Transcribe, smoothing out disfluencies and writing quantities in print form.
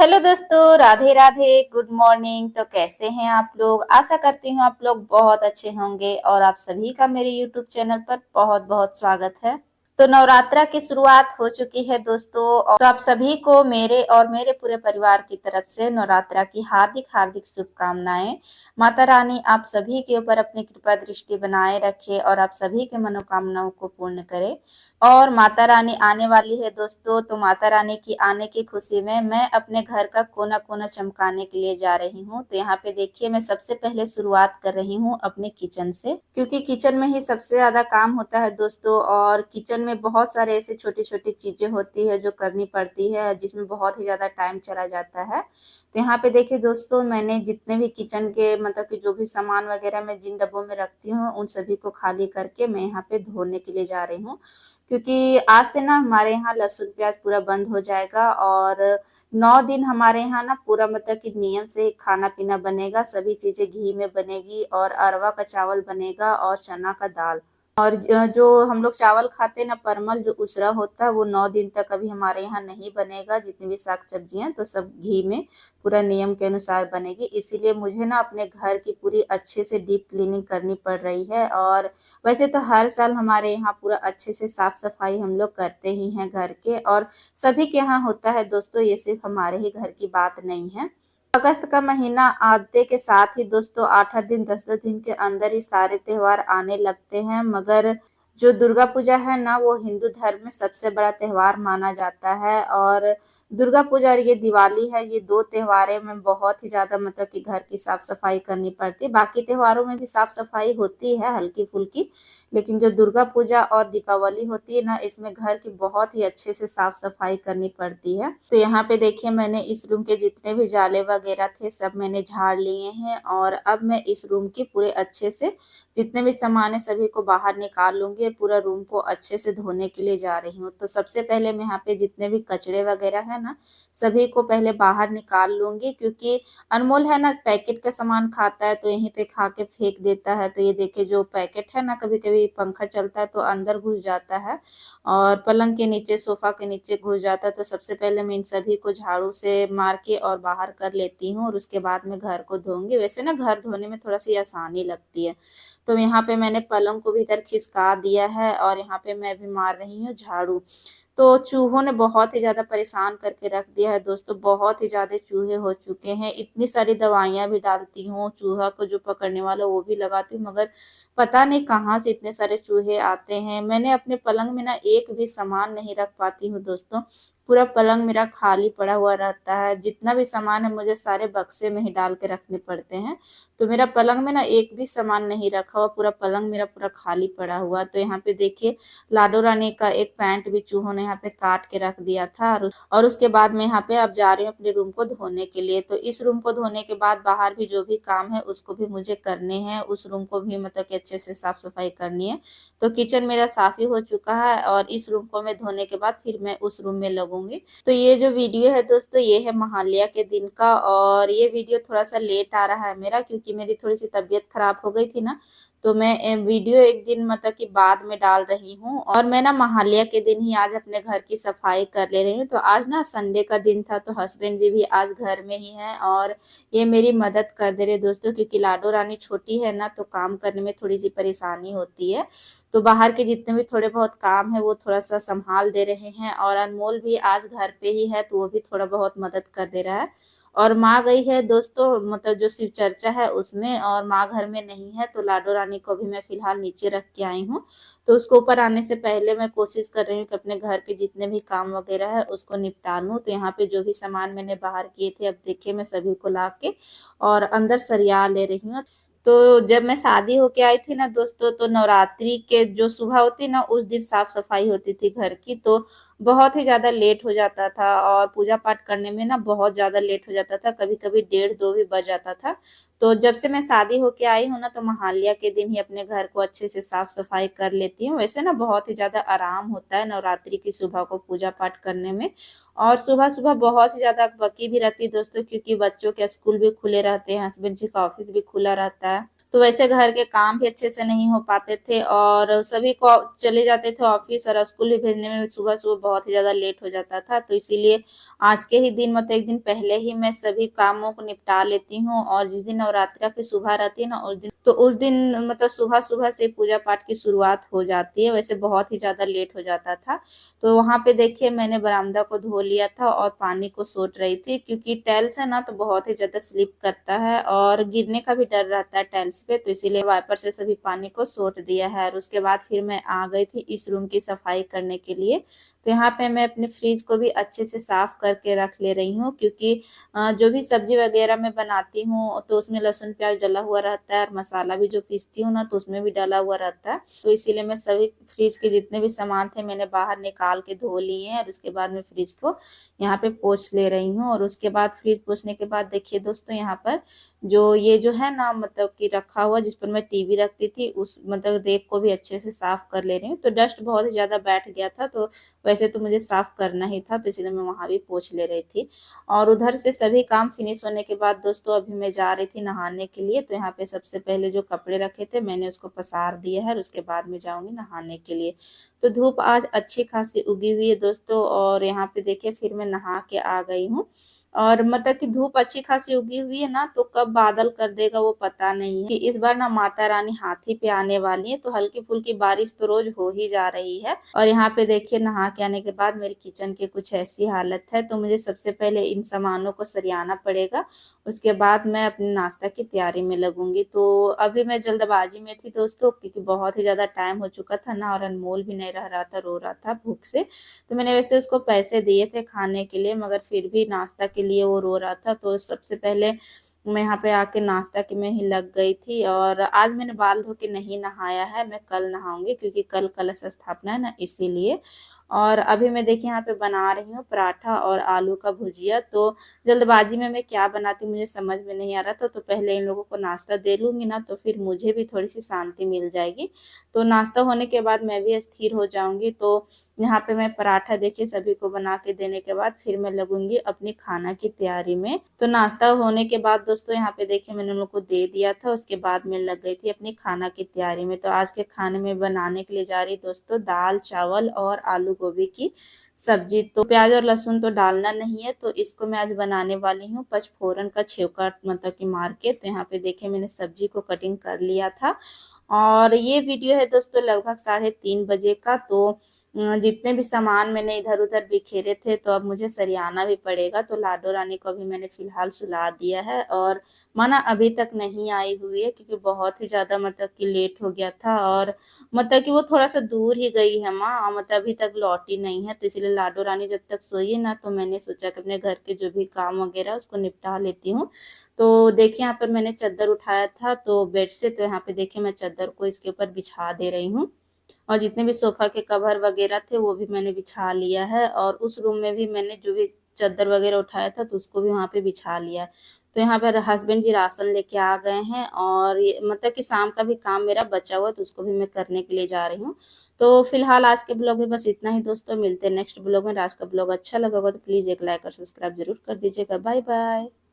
Hello दोस्तों, Radhe Radhe. Good morning. तो कैसे हैं आप लोग? आशा करती हूँ आप लोग बहुत अच्छे होंगे और आप सभी का मेरे यूट्यूब चैनल पर बहुत बहुत स्वागत है। तो नवरात्रा की शुरुआत हो चुकी है दोस्तों, और तो आप सभी को मेरे और मेरे पूरे परिवार की तरफ से नवरात्रा की हार्दिक हार्दिक शुभकामनाएं। माता रानी आप सभी के ऊपर अपनी कृपा दृष्टि बनाए रखे और आप सभी के मनोकामनाओं को पूर्ण करे। और माता रानी आने वाली है दोस्तों, तो माता रानी की आने की खुशी में मैं अपने घर का कोना कोना चमकाने के लिए जा रही हूँ। तो यहाँ पे देखिए, मैं सबसे पहले शुरुआत कर रही हूँ अपने किचन से, क्योंकि किचन में ही सबसे ज्यादा काम होता है दोस्तों। और किचन में बहुत सारे ऐसे छोटी छोटी चीजें होती है जो करनी पड़ती है, जिसमें बहुत ही ज्यादा टाइम चला जाता है। तो यहाँ पे देखिए दोस्तों, मैंने जितने भी किचन के मतलब कि जो भी सामान वगैरह मैं जिन डब्बों में रखती हूँ, उन सभी को खाली करके मैं यहाँ पे धोने के लिए जा रही हूँ। क्योंकि आज से ना हमारे यहाँ लहसुन प्याज पूरा बंद हो जाएगा, और 9 दिन हमारे यहाँ ना पूरा मतलब कि नियम से खाना पीना बनेगा। सभी चीजें घी में बनेगी, और अरवा का चावल बनेगा और चना का दाल। और जो हम लोग चावल खाते हैं ना, परमल जो उसरा होता है, वो 9 दिन तक अभी हमारे यहाँ नहीं बनेगा। जितनी भी साग सब्जियां तो सब घी में पूरा नियम के अनुसार बनेगी। इसीलिए मुझे ना अपने घर की पूरी अच्छे से डीप क्लीनिंग करनी पड़ रही है। और वैसे तो हर साल हमारे यहाँ पूरा अच्छे से साफ सफाई हम लोग करते ही हैं घर के, और सभी के यहाँ होता है दोस्तों, ये सिर्फ हमारे ही घर की बात नहीं है। अगस्त का महीना आते के साथ ही दोस्तों 8 8 दिन 10 10 दिन के अंदर ही सारे त्योहार आने लगते हैं। मगर जो दुर्गा पूजा है ना, वो हिंदू धर्म में सबसे बड़ा त्योहार माना जाता है। और दुर्गा पूजा और ये दिवाली है, ये दो त्योहारों में बहुत ही ज्यादा मतलब कि घर की साफ सफाई करनी पड़ती है। बाकी त्योहारों में भी साफ सफाई होती है हल्की फुल्की, लेकिन जो दुर्गा पूजा और दीपावली होती है ना, इसमें घर की बहुत ही अच्छे से साफ सफाई करनी पड़ती है। तो यहाँ पे देखिए, मैंने इस रूम के जितने भी जाले वगैरह थे सब मैंने झाड़ लिए हैं, और अब मैं इस रूम की पूरे अच्छे से जितने भी सामान है सभी को बाहर निकाल लूंगी। पूरा रूम को अच्छे से धोने के लिए जा रही हूँ। तो सबसे पहले मैं यहाँ पे जितने भी कचड़े वगैरह है ना, सभी को पहले बाहर निकाल लूंगी। क्योंकि अनमोल है ना, पैकेट का सामान खाता है तो यहीं पे खा के फेंक देता है। तो ये देखिए, जो पैकेट है ना, कभी कभी पंखा चलता है तो अंदर घुस जाता है, और पलंग के नीचे सोफा के नीचे घुस जाता है। तो सबसे पहले मैं इन सभी को झाड़ू से मार के और बाहर कर लेती हूँ, और उसके बाद मैं घर को धोऊंगी। वैसे ना घर धोने में थोड़ा सी आसानी लगती है। तो यहाँ पे मैंने पलंग को भी इधर खिसका दिया है, और यहाँ पे मैं भी मार रही हूँ झाड़ू। तो चूहों ने बहुत ही ज्यादा परेशान करके रख दिया है दोस्तों। बहुत ही ज्यादा चूहे हो चुके हैं। इतनी सारी दवाइयां भी डालती हूँ, चूहा को जो पकड़ने वाला वो भी लगाती हूँ, मगर पता नहीं कहाँ से इतने सारे चूहे आते हैं। मैंने अपने पलंग में ना एक भी सामान नहीं रख पाती हूँ दोस्तों। पूरा पलंग मेरा खाली पड़ा हुआ रहता है। जितना भी सामान है मुझे सारे बक्से में ही डाल के रखने पड़ते हैं। तो मेरा पलंग में ना एक भी सामान नहीं रखा हुआ, पूरा पलंग मेरा पूरा खाली पड़ा हुआ। तो यहाँ पे देखिए, लाडो रानी का एक पैंट भी चूहों ने यहाँ पे काट के रख दिया था। और उसके बाद मैं यहाँ पे अब जा रही हूँ अपने रूम को धोने के लिए। तो इस रूम को धोने के बाद बाहर भी जो भी काम है उसको भी मुझे करने हैं। उस रूम को भी मतलब कि अच्छे से साफ सफाई करनी है। तो किचन मेरा साफ ही हो चुका है, और इस रूम को मैं धोने के बाद फिर मैं उस रूम में लगूंगी। तो ये जो वीडियो है दोस्तों, ये है महालया के दिन का। और ये वीडियो थोड़ा सा लेट आ रहा है मेरा, क्योंकि मेरी थोड़ी सी तबीयत खराब हो गई थी ना। तो मैं वीडियो एक दिन मतलब कि बाद में डाल रही हूँ। और मैं ना महालया के दिन ही आज अपने घर की सफाई कर ले रही हूँ। तो आज ना संडे का दिन था, तो हस्बैंड जी भी आज घर में ही हैं, और ये मेरी मदद कर दे रहे दोस्तों। क्योंकि लाडो रानी छोटी है ना, तो काम करने में थोड़ी सी परेशानी होती है। तो बाहर के जितने भी थोड़े बहुत काम है वो थोड़ा सा संभाल दे रहे हैं। और अनमोल भी आज घर पे ही है, तो वो भी थोड़ा बहुत मदद कर दे रहा है। और माँ गई है दोस्तों, मतलब जो शिव चर्चा है उसमें, और माँ घर में नहीं है। तो लाडो रानी को भी मैं फिलहाल नीचे रख के आई हूँ। तो उसको ऊपर आने से पहले मैं कोशिश कर रही हूँ कि अपने घर के जितने भी काम वगैरह है उसको निपटा लूँ। तो यहाँ पे जो भी सामान मैंने बाहर किए थे, अब देखिए मैं सभी को ला के और अंदर सरिया ले रही हूँ। तो जब मैं शादी होके आई थी ना दोस्तों, तो नवरात्रि के जो सुबह होती ना, उस दिन साफ सफाई होती थी घर की। तो बहुत ही ज्यादा लेट हो जाता था, और पूजा पाठ करने में ना बहुत ज्यादा लेट हो जाता था। कभी कभी 1:30 2 भी बज जाता था। तो जब से मैं शादी होके आई हूँ ना, तो महालया के दिन ही अपने घर को अच्छे से साफ सफाई कर लेती हूँ। वैसे ना बहुत ही ज्यादा आराम होता है नवरात्रि की सुबह को पूजा पाठ करने में। और सुबह सुबह बहुत ही ज्यादा बकी भी रहती है दोस्तों, क्योंकि बच्चों के स्कूल भी खुले रहते हैं, हस्बैंड जी का ऑफिस भी खुला रहता है। तो वैसे घर के काम भी अच्छे से नहीं हो पाते थे और सभी को चले जाते थे ऑफिस और स्कूल भी भेजने में सुबह-सुबह बहुत ही ज़्यादा लेट हो जाता था। तो इसीलिए आज के ही दिन मतलब 1 दिन पहले ही मैं सभी कामों को निपटा लेती हूँ और जिस दिन नवरात्रा की सुबह रहती है ना उस दिन मतलब सुबह-सुबह से पूजा-पाठ की शुरुआत हो जाती है। वैसे बहुत ही ज़्यादा लेट हो जाता था। तो वहाँ पे देखिए मैंने बरामदा को धो लिया था और पानी को सोट रही थी क्योंकि टाइल्स है ना तो बहुत ही ज़्यादा स्लिप करता है और गिरने का भी डर रहता है टाइल्स पे, तो इसीलिए वाइपर से सभी पानी को सोट दिया है और उसके बाद फिर मैं आ गई थी इस रूम की सफाई करने के लिए। तो यहाँ पे मैं अपने फ्रिज को भी अच्छे से साफ करके रख ले रही हूँ क्योंकि जो भी सब्जी वगैरह मैं बनाती हूँ तो उसमें लहसुन प्याज डला हुआ रहता है और मसाला भी जो पीसती हूँ ना तो उसमें भी डला हुआ रहता है। तो इसीलिए मैं सभी फ्रिज के जितने भी सामान थे मैंने बाहर निकाल के धो लिए हैं और उसके बाद मैं फ्रिज को यहाँ पे पोंछ ले रही हूँ और उसके बाद फ्रिज पोंछने के बाद देखिए दोस्तों यहाँ पर जो ये जो है ना मतलब कि रखा हुआ जिस पर मैं टीवी रखती थी उस मतलब रैक को भी अच्छे से साफ कर ले रही हूँ। तो डस्ट बहुत ही ज़्यादा बैठ गया था तो वैसे तो मुझे साफ करना ही था तो इसलिए मैं वहाँ भी पोंछ ले रही थी। और उधर से सभी काम फिनिश होने के बाद दोस्तों अभी मैं जा रही थी नहाने के लिए, तो यहाँ पे सबसे पहले जो कपड़े रखे थे मैंने उसको पसार दिया है और उसके बाद मैं जाऊँगी नहाने के लिए। तो धूप आज अच्छी खासी उगी हुई है दोस्तों और यहाँ पे देखिए फिर मैं नहा के आ गई हूँ। और मतलब कि धूप अच्छी खासी उगी हुई है ना, तो कब बादल कर देगा वो पता नहीं है कि इस बार ना माता रानी हाथी पे आने वाली है, तो हल्की-फुल्की बारिश तो रोज़ हो ही जा रही है। और यहाँ पे देखिए नहा के आने के बाद मेरी किचन की कुछ ऐसी हालत है, तो मुझे सबसे पहले इन सामानों को सरियाना पड़ेगा, उसके बाद मैं अपने नाश्ता की तैयारी में लगूँगी। तो अभी मैं जल्दबाज़ी में थी दोस्तों क्योंकि बहुत ही ज़्यादा टाइम हो चुका था ना और अनमोल भी नहीं रह रहा था, रो रहा था भूख से। तो मैंने वैसे उसको पैसे दिए थे खाने के लिए मगर फिर भी नाश्ता के लिए वो रो रहा था, तो सबसे पहले मैं यहाँ पे आके नाश्ता के में ही लग गई थी और आज मैंने बाल धो के नहीं नहाया है, मैं कल नहाऊँगी क्योंकि कल कलश स्थापना है ना इसीलिए। और अभी मैं देखिए यहाँ पे बना रही हूँ पराठा और आलू का भुजिया, तो जल्दबाज़ी में मैं क्या बनाती मुझे समझ में नहीं आ रहा था, तो पहले इन लोगों को नाश्ता दे लूँगी ना तो फिर मुझे भी थोड़ी-सी शांति मिल जाएगी। तो नाश्ता होने के बाद मैं भी स्थिर हो जाऊँगी, तो यहाँ पे मैं पराठा देखिए सभी को बना के देने के बाद फिर मैं लगूँगी अपनी खाना की तैयारी में। तो नाश्ता होने के बाद दोस्तों यहाँ पे देखिए मैंने उन लोग को दे दिया था, उसके बाद मैं लग गई थी अपनी खाना की तैयारी में। तो आज के खाने में बनाने के लिए जा रही दोस्तों दाल, चावल और आलू गोभी की सब्जी। तो प्याज़ और लहसुन तो डालना नहीं है, तो इसको मैं आज बनाने वाली हूँ पचफोरन का छिलका मतलब कि मार के। तो यहाँ पे देखिए मैंने सब्जी को कटिंग कर लिया था और ये वीडियो है दोस्तों लगभग 3:30 बजे का। तो जितने भी सामान मैंने इधर-उधर बिखेरे थे तो अब मुझे सरियाना भी पड़ेगा। तो लाडो रानी को अभी मैंने फ़िलहाल सुला दिया है और माना अभी तक नहीं आई हुई है क्योंकि बहुत ही ज़्यादा मतलब कि लेट हो गया था और मतलब कि वो थोड़ा-सा दूर ही गई है माँ मतलब अभी तक लौटी नहीं है। तो इसीलिए लाडो रानी जब तक सोई है ना तो मैंने सोचा कि अपने घर के जो भी काम वगैरह है उसको निपटा लेती हूँ। तो देखिए यहाँ पर मैंने चद्दर उठाया था तो बेड से, तो यहाँ पे देखिए मैं चद्दर को इसके ऊपर बिछा दे रही हूँ। और जितने भी सोफ़ा के कवर वगैरह थे वो भी मैंने बिछा लिया है और उस रूम में भी मैंने जो भी चद्दर वगैरह उठाया था तो उसको भी वहाँ पे बिछा लिया। तो यहाँ पर हस्बैंड जी राशन लेके आ गए हैं और ये मतलब कि शाम का भी काम मेरा बचा हुआ है तो उसको भी मैं करने के लिए जा रही हूँ। तो फिलहाल आज के ब्लॉग में बस इतना ही दोस्तों, मिलते हैं नेक्स्ट ब्लॉग में। आज का ब्लॉग अच्छा लगा होगा तो प्लीज़ एक लाइक और सब्सक्राइब ज़रूर कर दीजिएगा। Bye bye.